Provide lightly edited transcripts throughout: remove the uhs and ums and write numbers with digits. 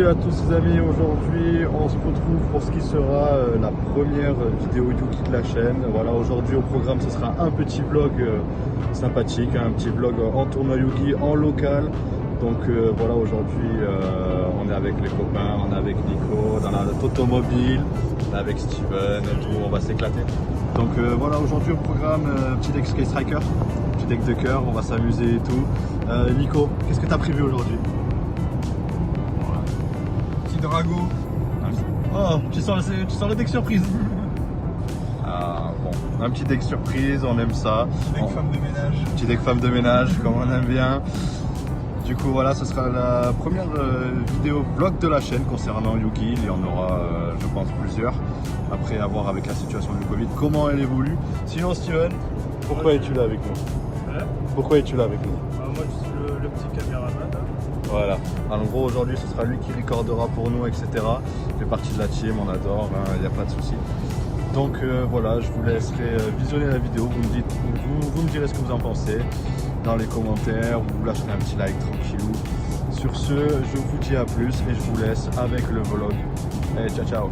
à tous les amis, aujourd'hui on se retrouve pour ce qui sera la première vidéo Yugi de la chaîne. Voilà, aujourd'hui au programme ce sera un petit vlog sympathique, un petit vlog en tournoi Yugi en local. Donc voilà, aujourd'hui on est avec les copains, on est avec Nico dans la automobile, on est avec Steven et tout, on va s'éclater. Donc voilà, aujourd'hui au programme, petit deck Sky Striker, petit deck de cœur, on va s'amuser et tout. Nico, qu'est-ce que tu as prévu aujourd'hui? Drago. Oh, tu sens le deck surprise. Ah bon, un petit deck surprise, on aime ça. Deck femme de ménage. Petit deck femme de ménage, comme on aime bien. Du coup voilà, ce sera la première vidéo vlog de la chaîne concernant Yugi. Il y en aura, je pense, plusieurs. Après avoir avec la situation du Covid, comment elle évolue. Sinon Steven, pourquoi es-tu là avec nous? Pourquoi es-tu là avec nous? Moi je suis le petit caméraman. Voilà, en gros aujourd'hui ce sera lui qui recordera pour nous, etc. Il fait partie de la team, on adore, il n'y a pas de souci. Donc voilà, je vous laisserai visionner la vidéo, vous me direz ce que vous en pensez dans les commentaires, vous lâcherez un petit like tranquillou. Sur ce, je vous dis à plus et je vous laisse avec le vlog. Allez, ciao ciao.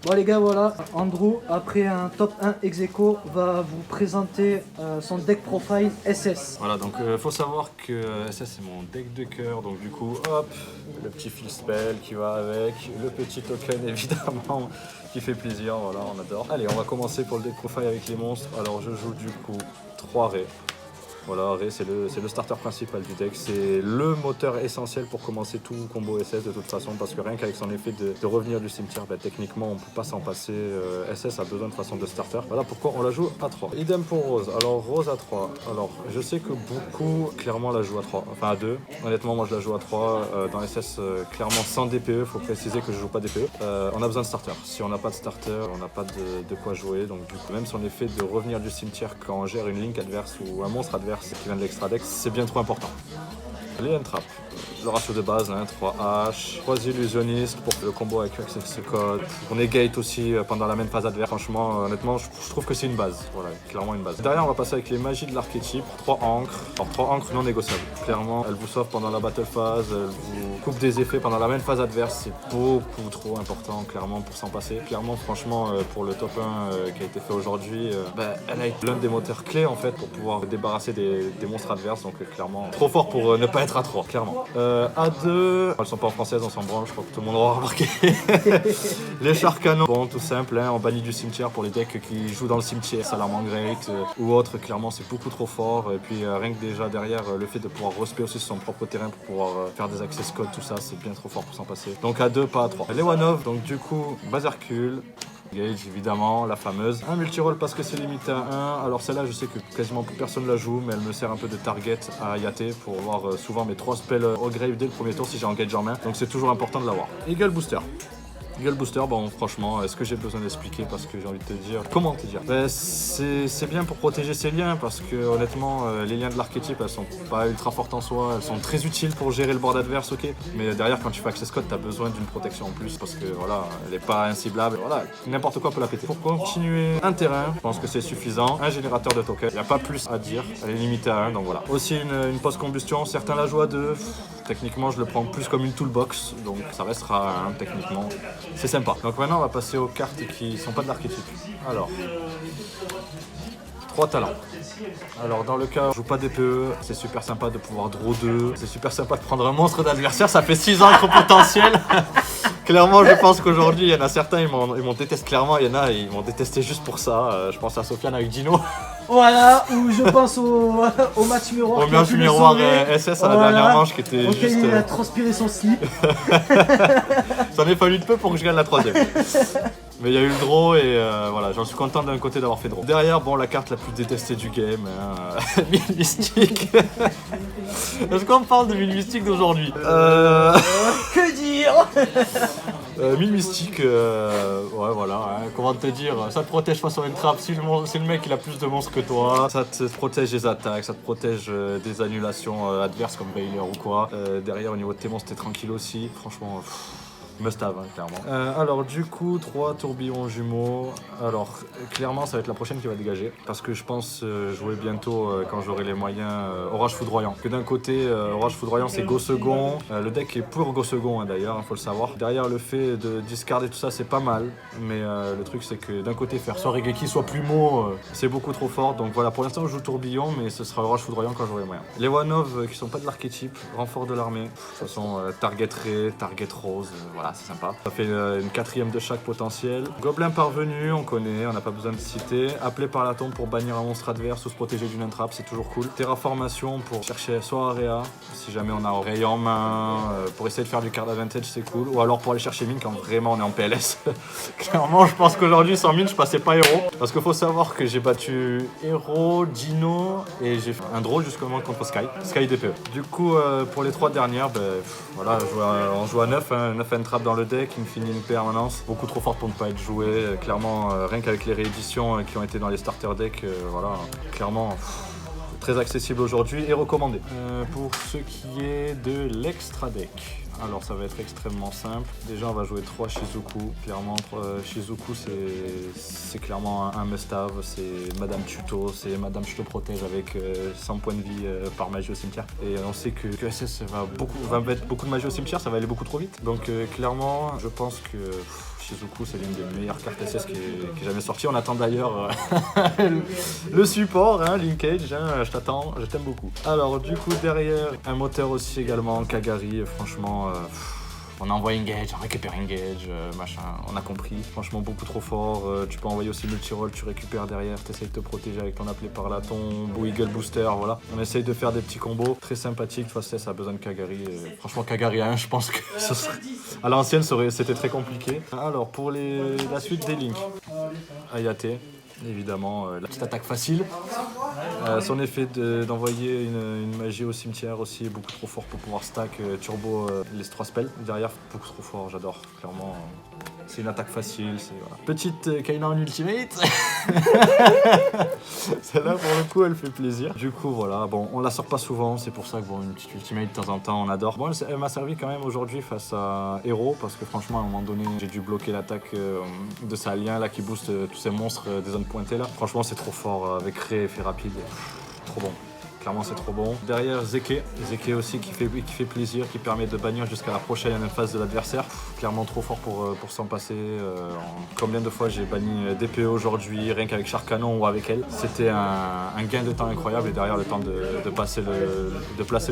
Bon les gars, voilà, Andrew, après un top 1 ex-aequo, va vous présenter son deck profile SS. Voilà, donc faut savoir que SS c'est mon deck de cœur, donc du coup hop, le petit fill spell qui va avec, le petit token évidemment qui fait plaisir, voilà, on adore. Allez, on va commencer pour le deck profile avec les monstres. Alors je joue du coup 3 raies, Voilà, Ré, c'est le starter principal du deck. C'est le moteur essentiel pour commencer tout combo SS de toute façon, parce que rien qu'avec son effet de revenir du cimetière, techniquement, on peut pas s'en passer. SS a besoin de façon de starter. Voilà pourquoi on la joue à 3. Idem pour Rose. Alors, Rose à 3. Alors, je sais que beaucoup, clairement, la jouent à 3. Enfin, à 2. Honnêtement, moi, je la joue à 3. Dans SS, clairement, sans DPE. Faut préciser que je joue pas DPE. On a besoin de starter. Si on n'a pas de starter, on n'a pas de quoi jouer. Donc, du coup, même son effet de revenir du cimetière quand on gère une link adverse ou un monstre adverse qui vient de l'extra deck, c'est bien trop important. Les Entrap, le ratio de base, 3H, 3 illusionnistes pour le combo avec Access Code. On negate aussi pendant la même phase adverse. Franchement, honnêtement, je trouve que c'est une base. Voilà, clairement une base. Derrière, on va passer avec les magies de l'archétype. 3 encres. Alors, 3 encres non négociables. Clairement, elles vous sauvent pendant la battle phase, elles vous coupent des effets pendant la même phase adverse. C'est beaucoup trop important, clairement, pour s'en passer. Clairement, franchement, pour le top 1 qui a été fait aujourd'hui, elle a été l'un des moteurs clés en fait pour pouvoir débarrasser des monstres adverses. Donc, clairement, trop fort pour ne pas être à 3, clairement. A2, elles sont pas en française, on s'en branle, je crois que tout le monde aura remarqué. Les chars canons, bon, tout simple, on bannit du cimetière pour les decks qui jouent dans le cimetière, Salamangreat ou autre, clairement c'est beaucoup trop fort. Et puis rien que déjà derrière, le fait de pouvoir respect aussi sur son propre terrain pour pouvoir faire des access codes, tout ça, c'est bien trop fort pour s'en passer. Donc A2, pas A3. Les One Off, donc du coup, Bazercule. Gage évidemment, la fameuse. Un multi-roll parce que c'est limité à 1. Alors celle-là je sais que quasiment personne la joue, mais elle me sert un peu de target à Yaté pour avoir souvent mes 3 spells au grave dès le premier tour si j'ai Engage en main. Donc c'est toujours important de l'avoir. Eagle Booster. Eagle Booster, bon franchement, est-ce que j'ai besoin d'expliquer parce que j'ai envie de te dire. Comment te dire, c'est bien pour protéger ses liens parce que honnêtement, les liens de l'archétype elles sont pas ultra fortes en soi, elles sont très utiles pour gérer le board adverse, ok. Mais derrière, quand tu fais Access Code, t'as besoin d'une protection en plus parce que voilà, elle est pas inciblable. Voilà, n'importe quoi peut la péter. Pour continuer, un terrain, je pense que c'est suffisant. Un générateur de tokens, il n'y a pas plus à dire, elle est limitée à 1, donc voilà. Aussi une post-combustion, certains la jouent à 2. Techniquement, je le prends plus comme une toolbox, donc ça restera à 1 techniquement. C'est sympa. Donc maintenant on va passer aux cartes qui sont pas de l'archétype. Alors, 3 talents. Alors dans le cas où je joue pas DPE, c'est super sympa de pouvoir draw 2. C'est super sympa de prendre un monstre d'adversaire, ça fait 6 encres potentielles. Clairement, je pense qu'aujourd'hui, il y en a certains, ils m'ont détesté clairement. Il y en a, ils m'ont détesté juste pour ça. Je pense à Sofiane avec Dino. Voilà, ou je pense au match miroir. Au match miroir SS à la dernière manche qui était auquel juste... il a transpiré son slip. Ça en est fallu de peu pour que je gagne la 3ème. Mais il y a eu le draw et voilà, j'en suis content d'un côté d'avoir fait draw. Derrière, bon, la carte la plus détestée du game, Mine Mystique. Est-ce qu'on parle de Mine Mystique d'aujourd'hui Que dire? Mine Mystique, ouais voilà, comment te dire, ça te protège face aux entraps, si le mec il a plus de monstres que toi, ça te protège des attaques, ça te protège des annulations adverses comme Baylor ou quoi. Derrière au niveau de tes monstres t'es tranquille aussi, franchement... Must have, clairement. Alors du coup, 3 tourbillons jumeaux. Alors clairement, ça va être la prochaine qui va dégager. Parce que je pense jouer bientôt, quand j'aurai les moyens, Orage Foudroyant. Que d'un côté, Orage Foudroyant, c'est Go Second. Le deck est pour Go Second, d'ailleurs, faut le savoir. Derrière, le fait de discarder tout ça, c'est pas mal. Mais le truc, c'est que d'un côté, faire soit Regeki, soit Plumeau, c'est beaucoup trop fort. Donc voilà, pour l'instant, je joue tourbillon, mais ce sera Orage Foudroyant quand j'aurai les moyens. Les One-Of, qui sont pas de l'archétype, renfort de l'armée. De toute façon, Target Ray, Target Rose, voilà. C'est sympa. Ça fait une 4ème de chaque potentiel. Gobelin parvenu, on connaît, on n'a pas besoin de citer. Appelé par la tombe pour bannir un monstre adverse ou se protéger d'une entrap, c'est toujours cool. Terraformation pour chercher soit Area, si jamais on a Ray en main, pour essayer de faire du card advantage, c'est cool. Ou alors pour aller chercher mine quand vraiment on est en PLS. Clairement, je pense qu'aujourd'hui sans mine, je passais pas héros. Parce qu'il faut savoir que j'ai battu héros, Dino et j'ai fait un draw justement contre Sky DPE. Du coup, pour les 3 dernières, voilà, on joue à 9, 9 entrap dans le deck. Infini une permanence, beaucoup trop forte pour ne pas être jouée. Clairement, rien qu'avec les rééditions qui ont été dans les starter decks, voilà, clairement très accessible aujourd'hui et recommandé. Pour ce qui est de l'extra deck, alors ça va être extrêmement simple. Déjà on va jouer 3 Shizuku. Clairement Shizuku c'est clairement un must-have. C'est Madame Tuto, c'est Madame je te protège avec 100 points de vie par magie au cimetière. Et on sait que SS va mettre beaucoup de magie au cimetière, ça va aller beaucoup trop vite. Donc clairement je pense que Shizuku c'est l'une des meilleures cartes SS qui est jamais sortie. On attend d'ailleurs le support, Linkage, je t'attends, je t'aime beaucoup. Alors du coup derrière un moteur aussi également, Kagari, franchement On envoie engage, on récupère engage, machin, on a compris. Franchement, beaucoup trop fort. Tu peux envoyer aussi multi-roll, tu récupères derrière, tu essayes de te protéger avec ton appelé par la tombe, ou Eagle Booster, voilà. On essaye de faire des petits combos très sympathiques. Face ça a besoin de Kagari. Franchement, Kagari 1, je pense que ce serait... à l'ancienne, c'était très compliqué. Alors, pour la suite des links, Ayate. Évidemment, la petite attaque facile. Son effet d'envoyer une magie au cimetière aussi est beaucoup trop fort pour pouvoir stack turbo les 3 spells. Derrière, beaucoup trop fort, j'adore, clairement. C'est une attaque facile. Voilà. Petite Kaina en ultimate. Celle-là, pour le coup, elle fait plaisir. Du coup, voilà. Bon, on la sort pas souvent. C'est pour ça que bon, une petite ultimate de temps en temps, on adore. Bon, elle m'a servi quand même aujourd'hui face à Hero. Parce que franchement, à un moment donné, j'ai dû bloquer l'attaque de sa lien là qui booste tous ces monstres des zones pointées là. Franchement, c'est trop fort avec Ré, effet rapide. Trop bon. Clairement, c'est trop bon. Derrière, Zeke aussi qui fait plaisir, qui permet de bannir jusqu'à la prochaine phase de l'adversaire. Clairement trop fort pour s'en passer. Combien de fois j'ai banni DPE aujourd'hui, rien qu'avec Charcanon ou avec elle. C'était un gain de temps incroyable et derrière le temps de placer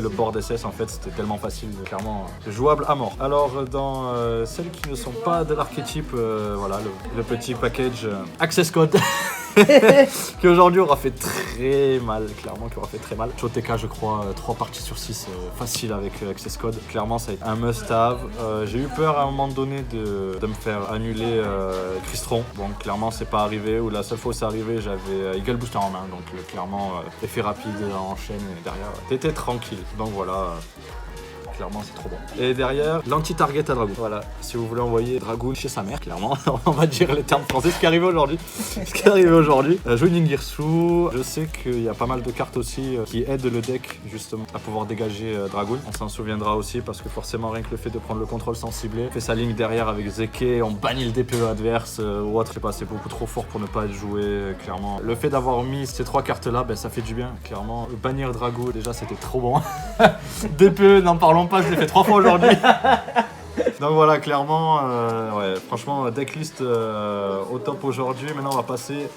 le board SS, en fait, c'était tellement facile, clairement jouable à mort. Alors, dans celles qui ne sont pas de l'archétype, voilà, le petit package Access Code. Qui aujourd'hui aura fait très mal, clairement qui aura fait très mal. Choteka, je crois, 3 parties sur 6 facile avec Access Code. Clairement, ça a été un must-have. J'ai eu peur à un moment donné de me faire annuler Crystron. Bon, clairement, c'est pas arrivé. Ou la seule fois où c'est arrivé, j'avais Eagle Booster en main. Donc, clairement, effet rapide en chaîne et derrière, t'étais tranquille. Donc voilà. Clairement, c'est trop bon. Et derrière, l'anti-target à Dragoon. Voilà, si vous voulez envoyer Dragoon chez sa mère, clairement, on va dire les termes français, ce qui est arrivé aujourd'hui. Joining Girsu, je sais qu'il y a pas mal de cartes aussi qui aident le deck justement à pouvoir dégager Dragoon. On s'en souviendra aussi parce que forcément, rien que le fait de prendre le contrôle sans cibler, fait sa ligne derrière avec Zeke, on bannit le DPE adverse ou autre. Je sais pas, c'est beaucoup trop fort pour ne pas être joué, clairement. Le fait d'avoir mis ces 3 cartes là, ben, ça fait du bien, clairement. Bannir Dragoon, déjà, c'était trop bon. DPE, n'en parlons pas, je l'ai fait 3 fois aujourd'hui. Donc voilà, clairement, ouais, franchement, decklist au top aujourd'hui. Maintenant, on va passer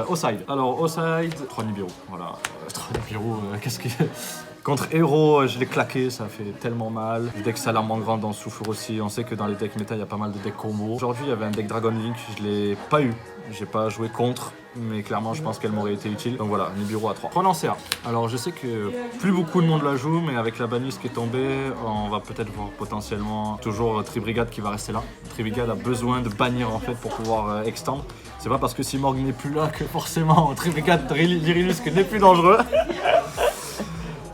au side. Alors, au side, 3 Nibiru. Voilà, 3 Nibiru, qu'est-ce que. Contre Hero, je l'ai claqué, ça fait tellement mal. Le deck Salamandre Grande dans Souffre aussi. On sait que dans les decks méta, il y a pas mal de decks combos. Aujourd'hui, il y avait un deck Dragon Link, je l'ai pas eu. J'ai pas joué contre, mais clairement, je pense qu'elle m'aurait été utile. Donc voilà, Nibiru à 3. Relancer. Alors, je sais que plus beaucoup de monde la joue, mais avec la banlist qui est tombée, on va peut-être voir potentiellement toujours Tribrigade qui va rester là. Tribrigade a besoin de bannir en fait pour pouvoir extendre. C'est pas parce que Simorg n'est plus là que forcément Tribrigade Lyrilusque n'est plus dangereux.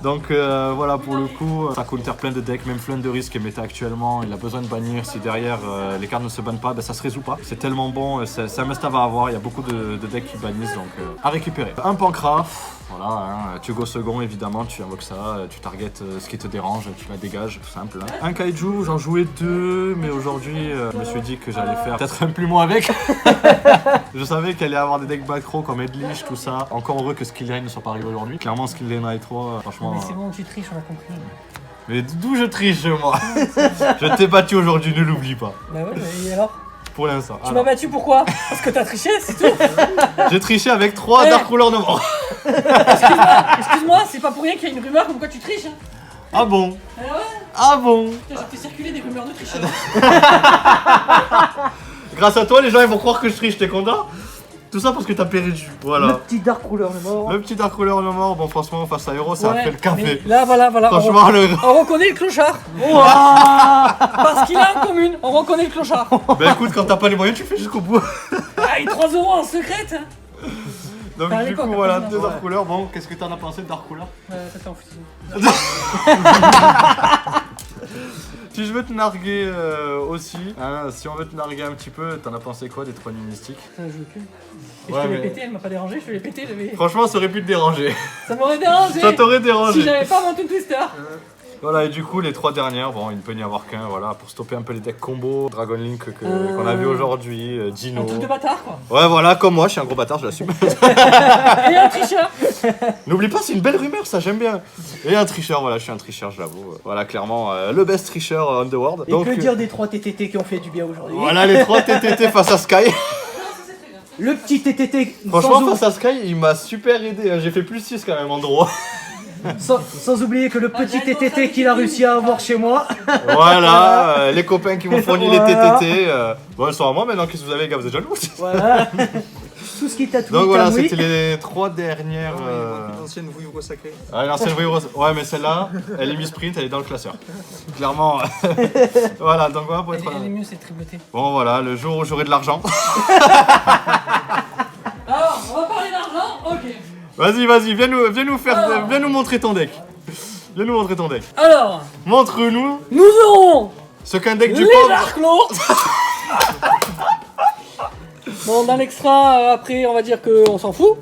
Donc voilà, pour le coup, ça counter plein de decks, même plein de risques méta actuellement. Il a besoin de bannir. Si derrière les cartes ne se bannent pas, ben, ça se résout pas. C'est tellement bon, c'est un must-have à avoir. Il y a beaucoup de decks qui bannissent, donc à récupérer. Un Pancra, voilà, hein, tu go second évidemment, tu invoques ça, tu targetes ce qui te dérange, tu la dégages, tout simple. Hein. Un Kaiju, j'en jouais 2, mais aujourd'hui, je me suis dit que j'allais faire peut-être un plumeau avec. Je savais qu'il allait y avoir des decks macro comme Edlich, tout ça. Encore heureux que Skill Line ne soit pas arrivé aujourd'hui. Clairement, Skill Line 3, franchement. Mais c'est bon, tu triches, on a compris. Mais d'où je triche, moi? Je t'ai battu aujourd'hui, ne l'oublie pas. Bah ouais, et alors? Pour l'instant. Tu m'as battu pourquoi? Parce que t'as triché, c'est tout. J'ai triché avec 3 Dark Ruler de mort. Excuse-moi, c'est pas pour rien qu'il y a une rumeur comme quoi tu triches. Hein. Ah bon? Ah ouais? Ah bon? J'ai fait circuler des rumeurs de tricheurs. Grâce à toi, les gens ils vont croire que je triche, t'es content? Tout ça parce que t'as perdu, voilà. Le petit Dark Ruler de mort. Le petit Dark Ruler de mort, bon franchement face à Hero ça a fait le café. Là voilà, Franchement on reconnaît le clochard. Parce qu'il a en commune, on reconnaît le clochard. Bah écoute, quand t'as pas les moyens, tu fais jusqu'au bout. Ah, il 3 € en secrète. Donc du coup voilà, 2 Dark Ruler. Bon, qu'est-ce que t'en as pensé de Dark Ruler? Ça t'en fout. Si je veux te narguer aussi, hein, si on veut te narguer un petit peu, t'en as pensé quoi des 3 nuits mystiques? Ça je veux plus. Et Ouais, je te l'ai mais- pété, elle m'a pas dérangé, je te l'ai pété. Mais... Franchement, ça aurait pu te déranger. Ça m'aurait dérangé. Ça t'aurait dérangé. Si j'avais pas mon Toon Twister. Voilà, et du coup, les 3 dernières, bon, il ne peut n'y avoir qu'un, voilà, pour stopper un peu les decks combo, Dragon Link qu'on a vu aujourd'hui, Dino. Un truc de bâtard quoi. Ouais, voilà, comme moi, je suis un gros bâtard, je l'assume. Et un tricheur. N'oublie pas, c'est une belle rumeur, ça, j'aime bien. Et un tricheur, voilà, je suis un tricheur, je l'avoue. Voilà, clairement, le best tricheur on the world. Et que dire des 3 TTT qui ont fait du bien aujourd'hui? Voilà les 3 TTT face à Sky. Le petit TTT Franchement, sans face à Sky, il m'a super aidé. J'ai fait plus 6 quand même en draw. Sans oublier que le petit TTT qu'il a réussi à avoir chez moi. Voilà, les copains qui m'ont fourni les TTT. Bon, ils sont à moi maintenant, qu'est-ce que vous avez, les gars, vous êtes jaloux? Voilà. Tout ce qui tatoue. Donc voilà, c'était les 3 dernières. L'ancienne vouivre sacrée. Ah, l'ancienne voyou rose. Ouais, mais celle-là, elle est mi-sprint, elle est dans le classeur. Clairement. Voilà, donc voilà pour être. Elle est mieux, c'est triploté. Bon, voilà, le jour où j'aurai de l'argent. Alors, on va parler d'argent, ok. Vas-y, viens nous montrer ton deck. Viens nous montrer ton deck. Alors, Montre-nous nous aurons ce qu'un deck du les pauvre. Darklo. Bon, dans l'extra, après, on va dire qu'on s'en fout.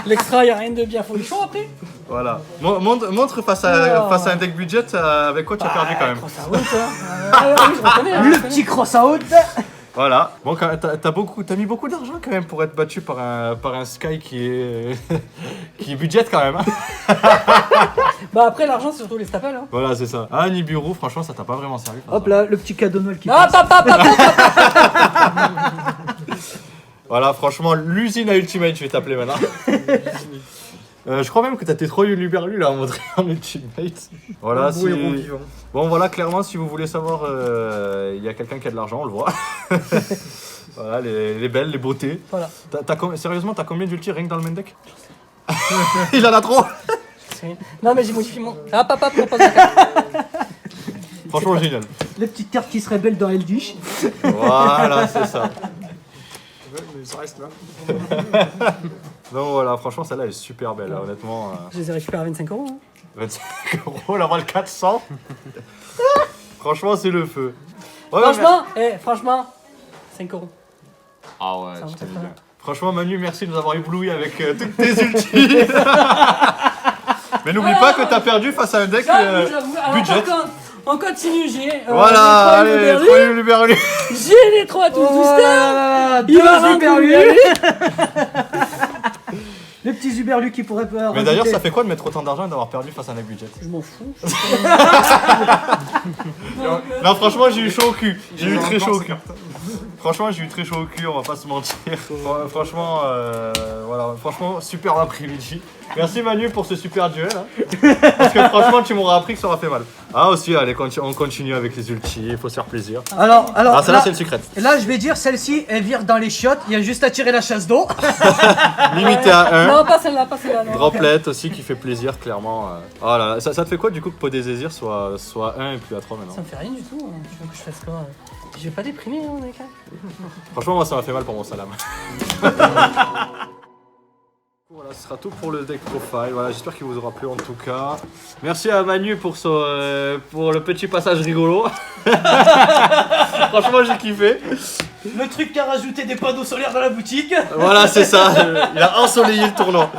L'extra, il n'y a rien de bien folichon après. Voilà. Montre face à un deck budget avec quoi tu as perdu quand même. Cross out, hein. Oui, je reconnais, hein, je Le reconnais. petit cross-out. Voilà. Bon, t'as mis beaucoup d'argent quand même pour être battu par un Sky qui est budget quand même. Hein. Bah après, l'argent, c'est surtout les staples. Hein. Voilà, c'est ça. Ah, Nibiru, franchement, ça t'a pas vraiment servi. Hop là, le petit cadeau Noël qui Ah, passe. Voilà, franchement, l'usine à Ultimate, je vais t'appeler maintenant. Je crois même que t'as tes 3 Luberlu là à montrer en Ultimate. Voilà, Beau héros vivant. Bon, voilà, clairement, si vous voulez savoir, il y a quelqu'un qui a de l'argent, on le voit. Voilà, les belles, les beautés. Voilà. Sérieusement, t'as combien d'ulti rien que dans le main deck? Il en a trop. Non, mais j'ai modifié mon. Ah, papa, propose la carte. Franchement, génial. Les petites cartes qui se rebellent dans Eldish. Voilà, c'est ça. Ouais, mais ça reste là. Donc voilà, franchement, celle-là est super belle, là, honnêtement. Je les ai récupérés à 25 €. Hein. 25 €, la balle 400. Franchement, c'est le feu. Ouais, Franchement, 5 €. Ah ouais, Ça je va, t'ai dit ça va. bien. Franchement, Manu, merci de nous avoir ébloui avec toutes tes ultis. Mais n'oublie pas que t'as perdu face à un deck J'avoue. Alors, budget. par contre, on continue, j'ai Voilà, les allez, 3 3 Luberlu. j'ai les 3 Tool Booster, il Deux va en Uberlu. Les petits Uberlu qui pourraient faire. Mais d'ailleurs, ça fait quoi de mettre autant d'argent et d'avoir perdu face à un deck budget? Je m'en fous. Non, franchement, j'ai eu chaud au cul. J'ai eu très chaud au cul. Franchement, j'ai eu très chaud au cul, on va pas se mentir. Franchement, voilà, franchement, super après-midi. Merci Manu pour ce super duel. Hein. Parce que franchement, tu m'auras appris que ça aura fait mal. Ah aussi, allez, on continue avec les ultis, il faut se faire plaisir. Alors, Ah, celle-là, là, c'est le secret. là, je vais dire, celle-ci, elle vire dans les chiottes. Il y a juste à tirer la chasse d'eau. Limité à 1. Non, pas celle-là, pas celle-là. non. Droplet aussi qui fait plaisir, clairement. Oh là là, ça te fait quoi du coup que Pot des Désirs soit 1 et puis à 3 maintenant? Ça me fait rien du tout. Tu veux que je fasse quoi? Je vais pas déprimer, hein, mec. Franchement, moi ça m'a fait mal pour mon salam. Voilà, ce sera tout pour le deck profile. Voilà, j'espère qu'il vous aura plu en tout cas. Merci à Manu pour le petit passage rigolo. Franchement, j'ai kiffé. Le truc qui a rajouté des panneaux solaires dans la boutique. Voilà, c'est ça. Il a ensoleillé le tournoi.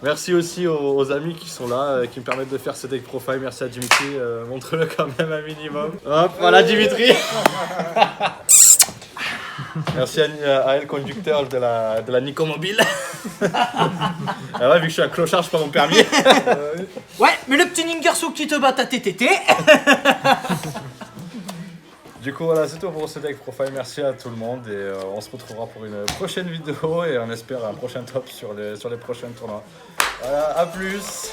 Merci aussi aux amis qui sont là, qui me permettent de faire ce deck profile. Merci à Dimitri, montre-le quand même un minimum. Hop, voilà Dimitri. Merci à El conducteur de la Nico Mobile. Ah ouais, vu que je suis un clochard, je prends mon permis. Ouais, mais le petit Ningersu qui te bat à TTT. Du coup, voilà, c'est tout pour ce deck profile. Merci à tout le monde et on se retrouvera pour une prochaine vidéo et on espère un prochain top sur les prochains tournois. Voilà, à plus.